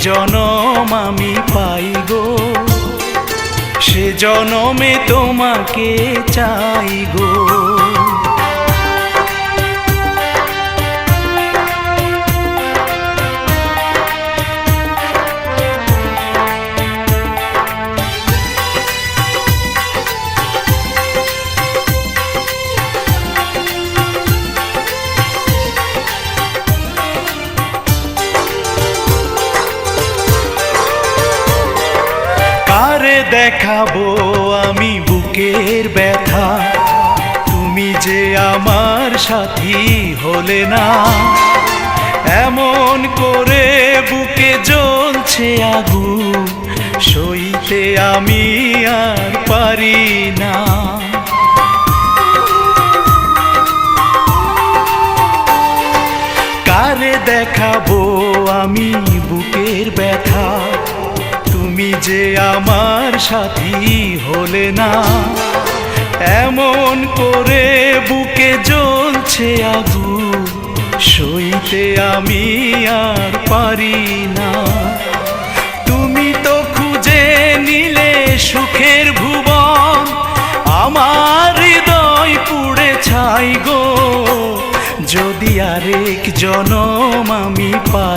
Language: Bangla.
জনম আমি পাই গো, সে জনমে তোমাকে চাই গো। কারে দেখাবো আমি বুকের ব্যথা, তুমি যে আমার সাথী হলে না। এমন করে বুকে জ্বলছে আগুন, সইতে আমি আর পারি না। কারে দেখাবো আমি বুকের ব্যথা, তুমি যে আমার সাথী হলে না। এমন করে বুকে জ্বলছে আগুন, সইতে আমি আর পারি না। তুমি তো খুঁজে নিলে সুখের ভুবন, আমার হৃদয় পুড়ে ছাই গো। যদি আরেক জনম আমি পাই।